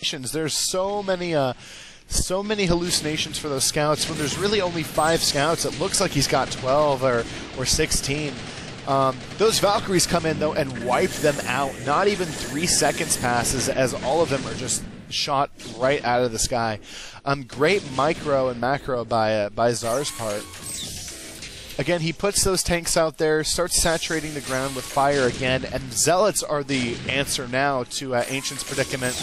There's so many hallucinations for those scouts when there's really only 5 scouts. It looks like he's got 12 or 16. Those Valkyries come in though and wipe them out. Not even 3 seconds passes as all of them are just shot right out of the sky. Great micro and macro by Szar's part. Again, he puts those tanks out there, starts saturating the ground with fire again, and Zealots are the answer now to Ancient's predicament.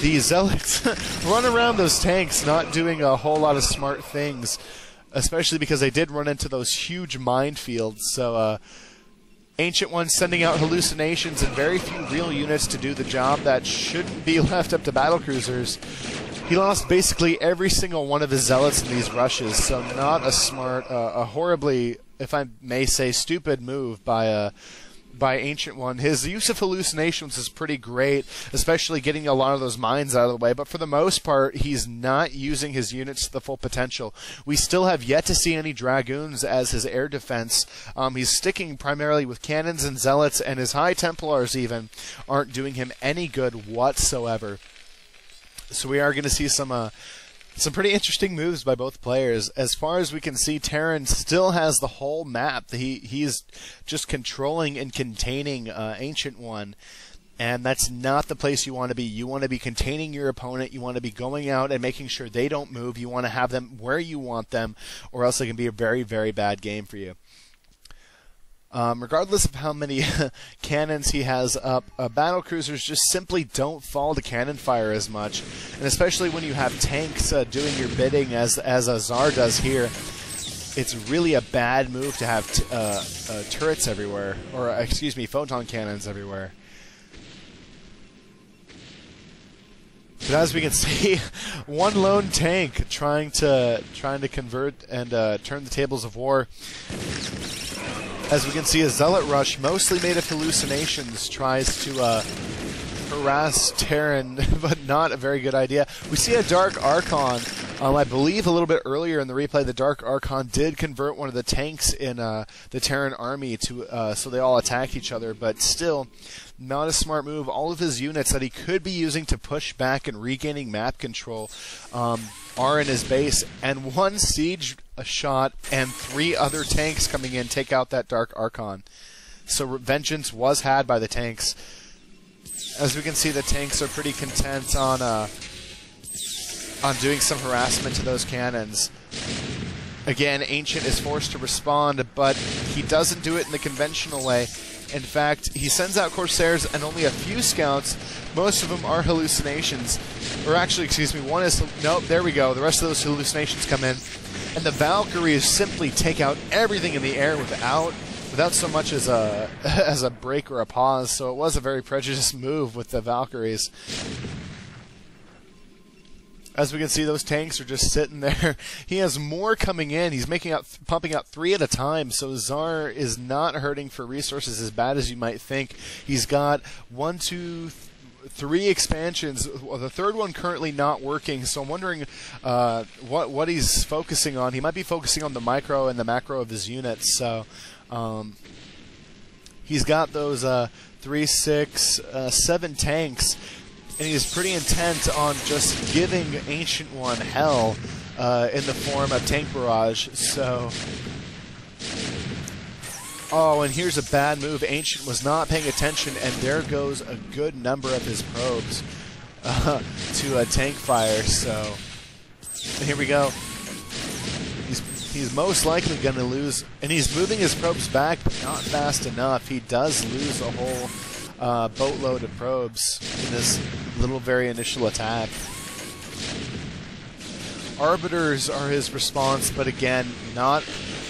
The Zealots run around those tanks, not doing a whole lot of smart things, especially because they did run into those huge minefields. So Ancient One sending out hallucinations and very few real units to do the job that shouldn't be left up to battlecruisers. He lost basically every single one of his Zealots in these rushes, so not a smart, a horribly, if I may say, stupid move by Ancient One. His use of hallucinations is pretty great, especially getting a lot of those mines out of the way, but for the most part, he's not using his units to the full potential. We still have yet to see any Dragoons as his air defense. He's sticking primarily with cannons and Zealots, and his High Templars even aren't doing him any good whatsoever. So we are going to see some pretty interesting moves by both players. As far as we can see, Terran still has the whole map. He's just controlling and containing Ancient One, and that's not the place you want to be. You want to be containing your opponent. You want to be going out and making sure they don't move. You want to have them where you want them, or else it can be a very, very bad game for you. Regardless of how many cannons he has up, battlecruisers just simply don't fall to cannon fire as much, and especially when you have tanks doing your bidding as Szar does here, it's really a bad move to have turrets everywhere, or excuse me, photon cannons everywhere. But as we can see, one lone tank trying to convert and turn the tables of war. As we can see, a Zealot rush, mostly made of hallucinations, tries to harass Terran, but not a very good idea. We see a Dark Archon. I believe a little bit earlier in the replay, the Dark Archon did convert one of the tanks in the Terran army to so they all attacked each other, but still not a smart move. All of his units that he could be using to push back and regaining map control are in his base, and one siege shot and 3 other tanks coming in take out that Dark Archon. So vengeance was had by the tanks. As we can see, the tanks are pretty content on doing some harassment to those cannons. Again, Ancient is forced to respond, but he doesn't do it in the conventional way. In fact, he sends out Corsairs and only a few scouts. Most of them are hallucinations. Or actually, excuse me, one is... Nope, there we go. The rest of those hallucinations come in. And the Valkyries simply take out everything in the air without so much as a break or a pause. So it was a very prejudiced move with the Valkyries. As we can see, those tanks are just sitting there. He has more coming in. He's pumping out 3 at a time. So Szar is not hurting for resources as bad as you might think. He's got 1, 2, 3 expansions. The third one currently not working. So I'm wondering what he's focusing on. He might be focusing on the micro and the macro of his units. So he's got those 3, 6, 7 tanks. And he's pretty intent on just giving Ancient One hell in the form of tank barrage. So, oh, and here's a bad move. Ancient was not paying attention, and there goes a good number of his probes to a tank fire. So, here we go. He's most likely going to lose, and he's moving his probes back, but not fast enough. He does lose a whole boatload of probes in this little very initial attack. Arbiters are his response, but again, not...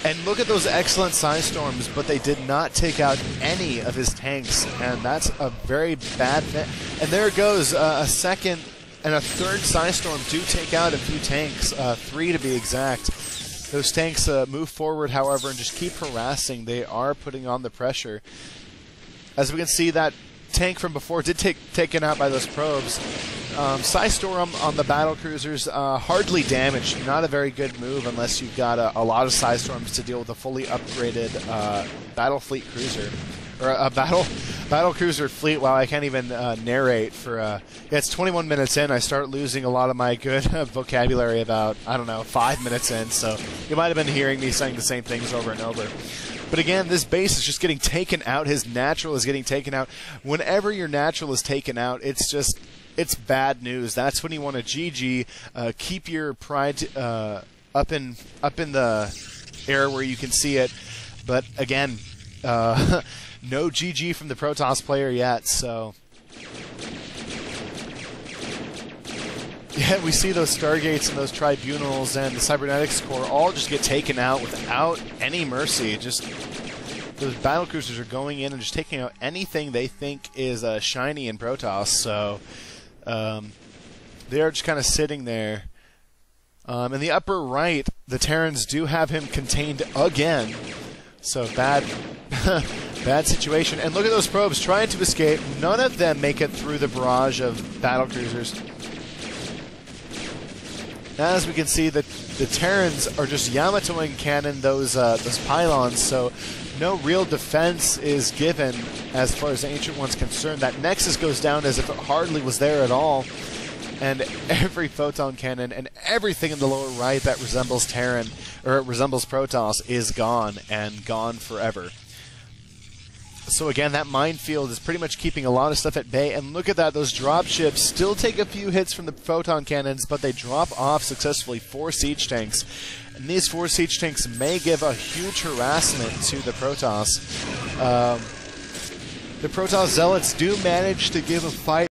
And look at those excellent Psystorms, but they did not take out any of his tanks, and that's a very bad thing. And there it goes, a second and a third Psystorm do take out a few tanks, 3 to be exact. Those tanks move forward, however, and just keep harassing. They are putting on the pressure. As we can see, that tank from before did taken out by those probes. Psystorm on the battlecruisers, hardly damaged. Not a very good move unless you've got a lot of Psystorms to deal with a fully upgraded Battlefleet cruiser. or a battle cruiser fleet. Wow, I can't even narrate for. Yeah, it's 21 minutes in. I start losing a lot of my good vocabulary about, I don't know, 5 minutes in. So you might have been hearing me saying the same things over and over. But again, this base is just getting taken out. His natural is getting taken out. Whenever your natural is taken out, it's bad news. That's when you want to GG. Keep your pride up in the air where you can see it. But again, no GG from the Protoss player yet. So yeah, we see those Stargates and those Tribunals and the Cybernetics Core all just get taken out without any mercy. Just those battlecruisers are going in and just taking out anything they think is shiny in Protoss. So they are just kind of sitting there. In the upper right, the Terrans do have him contained again. So bad situation. And look at those probes trying to escape. None of them make it through the barrage of battlecruisers. As we can see, the Terrans are just Yamatoing cannon those pylons, so no real defense is given as far as the Ancient One's concerned. That Nexus goes down as if it hardly was there at all, and every photon cannon and everything in the lower right that resembles Terran or resembles Protoss is gone, and gone forever. So again, that minefield is pretty much keeping a lot of stuff at bay. And look at that, those dropships still take a few hits from the photon cannons, but they drop off successfully 4 siege tanks. And these 4 siege tanks may give a huge harassment to the Protoss. The Protoss Zealots do manage to give a fight